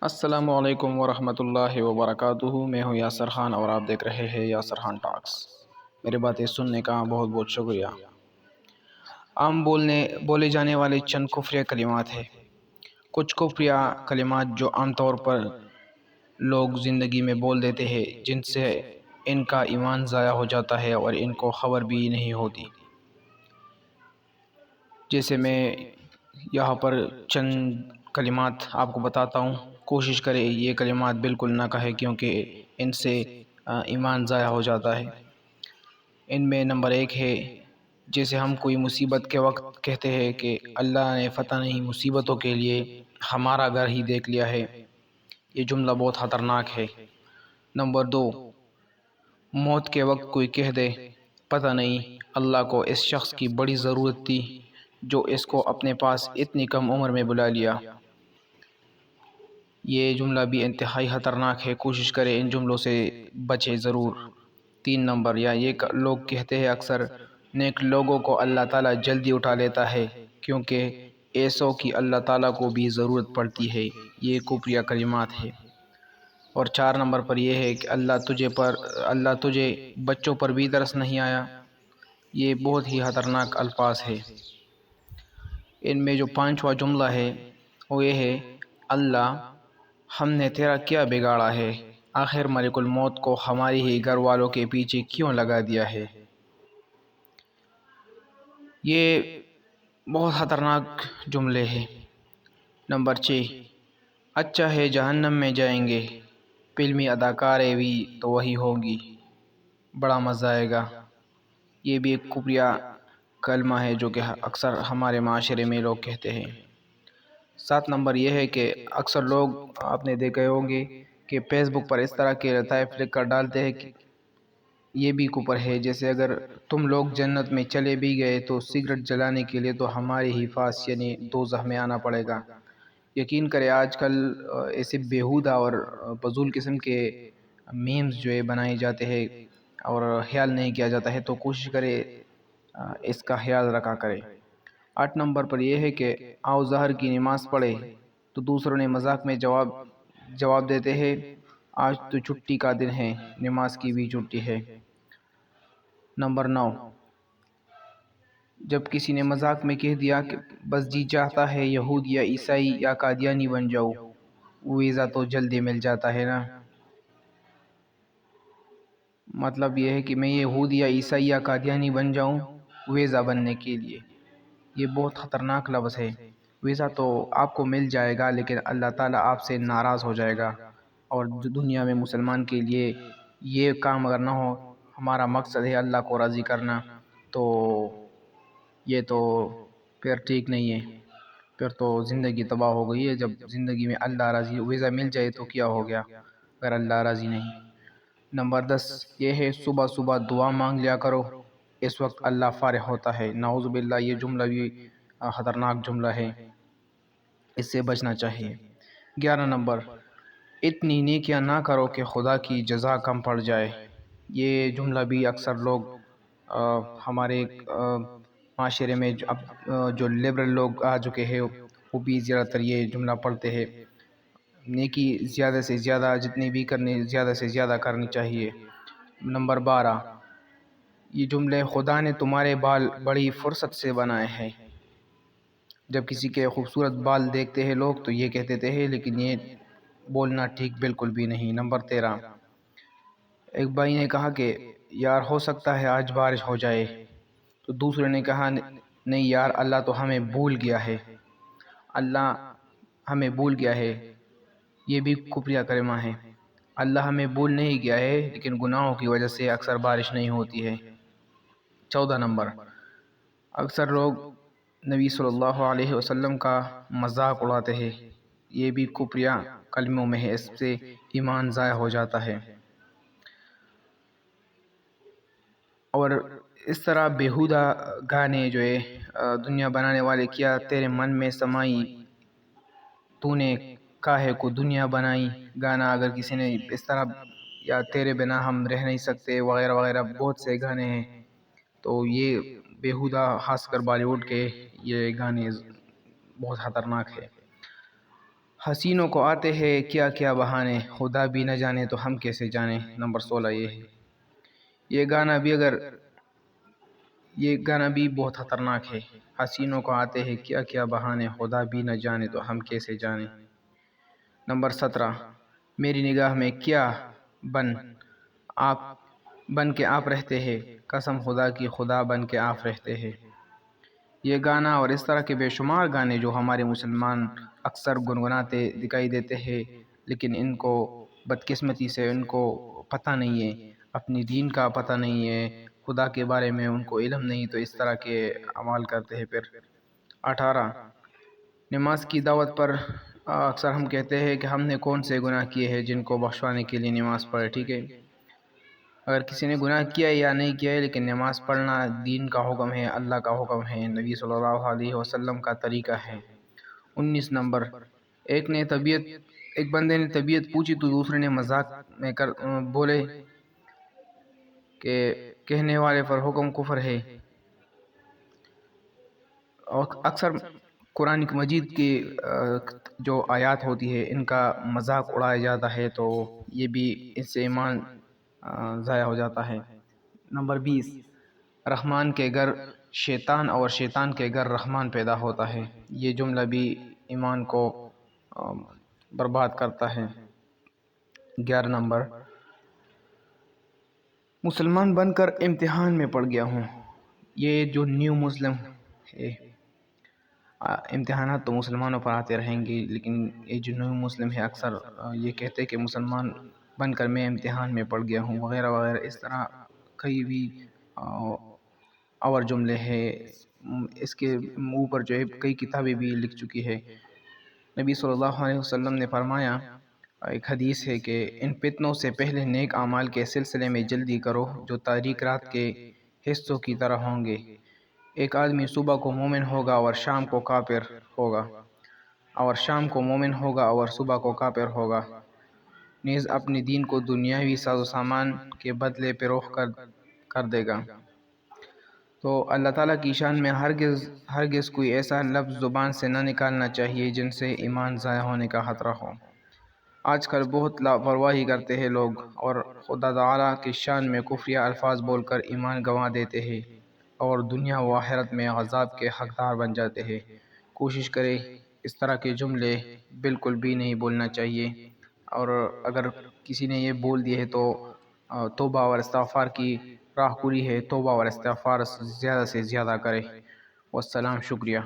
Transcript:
السلام علیکم ورحمۃ اللہ وبرکاتہ۔ میں ہوں یاسر خان اور آپ دیکھ رہے ہیں یاسر خان ٹاکس۔ میری باتیں سننے کا بہت بہت شکریہ۔ عام بولے جانے والے چند کفریہ کلمات ہیں۔ کچھ کفریہ کلمات جو عام طور پر لوگ زندگی میں بول دیتے ہیں، جن سے ان کا ایمان ضائع ہو جاتا ہے اور ان کو خبر بھی نہیں ہوتی۔ جیسے میں یہاں پر چند کلمات آپ کو بتاتا ہوں، کوشش کرے یہ کلمات بالکل نہ کہے کیونکہ ان سے ایمان ضائع ہو جاتا ہے۔ ان میں نمبر 1 ہے، جیسے ہم کوئی مصیبت کے وقت کہتے ہیں کہ اللہ نے فتح نہیں مصیبتوں کے لیے ہمارا گھر ہی دیکھ لیا ہے۔ یہ جملہ بہت خطرناک ہے۔ نمبر 2، موت کے وقت کوئی کہہ دے پتہ نہیں اللہ کو اس شخص کی بڑی ضرورت تھی جو اس کو اپنے پاس اتنی کم عمر میں بلا لیا۔ یہ جملہ بھی انتہائی خطرناک ہے، کوشش کرے ان جملوں سے بچے ضرور۔ 3 نمبر، یا یہ لوگ کہتے ہیں اکثر نیک لوگوں کو اللہ تعالیٰ جلدی اٹھا لیتا ہے کیونکہ ایسوں کی اللہ تعالیٰ کو بھی ضرورت پڑتی ہے۔ یہ کفریہ کلمات ہے۔ اور 4 نمبر پر یہ ہے کہ اللہ تجھے بچوں پر بھی ترس نہیں آیا۔ یہ بہت ہی خطرناک الفاظ ہے۔ ان میں جو 5واں جملہ ہے وہ یہ ہے، اللہ ہم نے تیرا کیا بگاڑا ہے، آخر ملک الموت کو ہماری ہی گھر والوں کے پیچھے کیوں لگا دیا ہے۔ یہ بہت خطرناک جملے ہیں۔ نمبر 6، اچھا ہے جہنم میں جائیں گے، فلمی اداکاریں بھی تو وہی ہوگی، بڑا مزہ آئے گا۔ یہ بھی ایک کفریہ کلمہ ہے جو کہ اکثر ہمارے معاشرے میں لوگ کہتے ہیں۔ 7 نمبر یہ ہے کہ اکثر لوگ آپ نے دیکھے ہوں گے کہ فیس بک پر اس طرح کے لطائف لکھ کر ڈالتے ہیں کہ یہ بھی کفر ہے، جیسے اگر تم لوگ جنت میں چلے بھی گئے تو سگریٹ جلانے کے لیے تو ہمارے ہی پاس یعنی دوزخ میں آنا پڑے گا۔ یقین کرے آج کل ایسے بیہودہ اور فضول قسم کے میمز جو بنائے جاتے ہیں اور خیال نہیں کیا جاتا ہے، تو کوشش کرے اس کا خیال رکھا کرے۔ 8 نمبر پر یہ ہے کہ آؤ ظہر کی نماز پڑھے تو دوسروں نے مذاق میں جواب دیتے ہیں آج تو چھٹی کا دن ہے، نماز کی بھی چھٹی ہے۔ نمبر 9، جب کسی نے مذاق میں کہہ دیا کہ بس جی چاہتا ہے یہود یا عیسائی یا قادیانی بن جاؤ، ویزا تو جلدی مل جاتا ہے نا۔ مطلب یہ ہے کہ میں یہود یا عیسائی یا قادیانی بن جاؤں ویزا بننے کے لیے۔ یہ بہت خطرناک لفظ ہے۔ ویزا تو آپ کو مل جائے گا لیکن اللہ تعالیٰ آپ سے ناراض ہو جائے گا، اور دنیا میں مسلمان کے لیے یہ کام اگر نہ ہو، ہمارا مقصد ہے اللہ کو راضی کرنا، تو یہ تو پھر ٹھیک نہیں ہے، پھر تو زندگی تباہ ہو گئی ہے۔ جب زندگی میں اللہ راضی ویزا مل جائے تو کیا ہو گیا اگر اللہ راضی نہیں۔ نمبر 10 یہ ہے، صبح صبح دعا مانگ لیا کرو، اس وقت اللہ فارغ ہوتا ہے۔ نعوذ باللہ، یہ جملہ بھی خطرناک جملہ ہے، اس سے بچنا چاہیے۔ 11 نمبر، اتنی نیکیاں نہ کرو کہ خدا کی جزا کم پڑ جائے۔ یہ جملہ بھی اکثر لوگ ہمارے معاشرے میں جو لبرل لوگ آ چکے ہیں وہ بھی زیادہ تر یہ جملہ پڑھتے ہیں۔ نیکی زیادہ سے زیادہ جتنی بھی کرنی زیادہ سے زیادہ کرنی چاہیے۔ نمبر 12، یہ جملے خدا نے تمہارے بال بڑی فرصت سے بنائے ہیں۔ جب کسی کے خوبصورت بال دیکھتے ہیں لوگ تو یہ کہتے ہیں، لیکن یہ بولنا ٹھیک بالکل بھی نہیں۔ نمبر 13، ایک بھائی نے کہا کہ یار ہو سکتا ہے آج بارش ہو جائے، تو دوسرے نے کہا نہیں یار اللہ تو ہمیں بھول گیا ہے، اللہ ہمیں بھول گیا ہے۔ یہ بھی کفریہ کلمہ ہے۔ اللہ ہمیں بھول نہیں گیا ہے لیکن گناہوں کی وجہ سے اکثر بارش نہیں ہوتی ہے۔ 14 نمبر، اکثر لوگ نبی صلی اللہ علیہ وسلم کا مذاق اڑاتے ہیں، یہ بھی کفریہ کلموں میں ہے، اس سے ایمان ضائع ہو جاتا ہے۔ اور اس طرح بیہودہ گانے جو ہے دنیا بنانے والے، کیا تیرے من میں سمائی تو نے کاہے کو دنیا بنائی، گانا اگر کسی نے اس طرح، یا تیرے بنا ہم رہ نہیں سکتے وغیرہ وغیرہ، بہت سے گانے ہیں، تو یہ بیہودہ خاص کر بالی ووڈ کے یہ گانے بہت خطرناک ہے۔ حسینوں کو آتے ہیں کیا کیا بہانے، خدا بھی نہ جانے تو ہم کیسے جانے۔ نمبر 16 یہ ہے۔ یہ گانا بھی بہت خطرناک ہے۔ حسینوں کو آتے ہیں کیا کیا بہانے، خدا بھی نہ جانے تو ہم کیسے جانے۔ نمبر 17 میری نگاہ میں کیا آپ بن کے آپ رہتے ہیں، قسم خدا کی خدا بن کے آپ رہتے ہیں۔ یہ گانا اور اس طرح کے بے شمار گانے جو ہمارے مسلمان اکثر گنگناتے دکھائی دیتے ہیں، لیکن ان کو بدقسمتی سے ان کو پتہ نہیں ہے، اپنی دین کا پتہ نہیں ہے، خدا کے بارے میں ان کو علم نہیں، تو اس طرح کے اعمال کرتے ہیں۔ پھر 18 نماز کی دعوت پر اکثر ہم کہتے ہیں کہ ہم نے کون سے گناہ کیے ہیں جن کو بخشوانے کے لیے نماز پڑھے۔ ٹھیک ہے، اگر کسی نے گناہ کیا یا نہیں کیا ہے، لیکن نماز پڑھنا دین کا حکم ہے، اللہ کا حکم ہے، نبی صلی اللہ علیہ وسلم کا طریقہ ہے۔ 19 نمبر ایک بندے نے طبیعت پوچھی تو دوسرے نے مذاق میں بولے کہ کہنے والے پر حکم کفر ہے۔ اور اکثر قرآن مجید کی جو آیات ہوتی ہے ان کا مذاق اڑایا جاتا ہے، تو یہ بھی اس سے ایمان ضائع ہو جاتا ہے۔ نمبر 20 رحمان کے گھر شیطان اور شیطان کے گھر رحمان پیدا ہوتا ہے۔ یہ جملہ بھی ایمان کو برباد کرتا ہے۔ 11 نمبر مسلمان بن کر امتحان میں پڑ گیا ہوں۔ یہ جو نیو مسلم ہے، امتحانات تو مسلمانوں پر آتے رہیں گے، لیکن یہ جو نیو مسلم ہے اکثر یہ کہتے ہیں کہ مسلمان بن کر میں امتحان میں پڑ گیا ہوں، وغیرہ وغیرہ، اس طرح کئی بھی اور جملے ہیں۔ اس کے اوپر جو ہے کئی کتابیں بھی لکھ چکی ہے۔ نبی صلی اللہ علیہ وسلم نے فرمایا، ایک حدیث ہے کہ ان فتنوں سے پہلے نیک اعمال کے سلسلے میں جلدی کرو جو تاریک رات کے حصوں کی طرح ہوں گے۔ ایک آدمی صبح کو مومن ہوگا اور شام کو کافر ہوگا، اور صبح کو کافر ہوگا، نیز اپنے دین کو دنیاوی ساز و سامان کے بدلے فروخت کر دے گا۔ تو اللہ تعالیٰ کی شان میں ہرگز کوئی ایسا لفظ زبان سے نہ نکالنا چاہیے جن سے ایمان ضائع ہونے کا خطرہ ہو۔ آج کل بہت لاپرواہی کرتے ہیں لوگ اور خدا تعالیٰ کی شان میں کفریہ الفاظ بول کر ایمان گنوا دیتے ہیں اور دنیا و آخرت میں عذاب کے حقدار بن جاتے ہیں۔ کوشش کریں اس طرح کے جملے بالکل بھی نہیں بولنا چاہیے، اور اگر کسی نے یہ بول دیے ہے تو توبہ اور استغفار کی راہ کھلی ہے، توبہ اور استغفار زیادہ سے زیادہ کرے۔ والسلام، شکریہ۔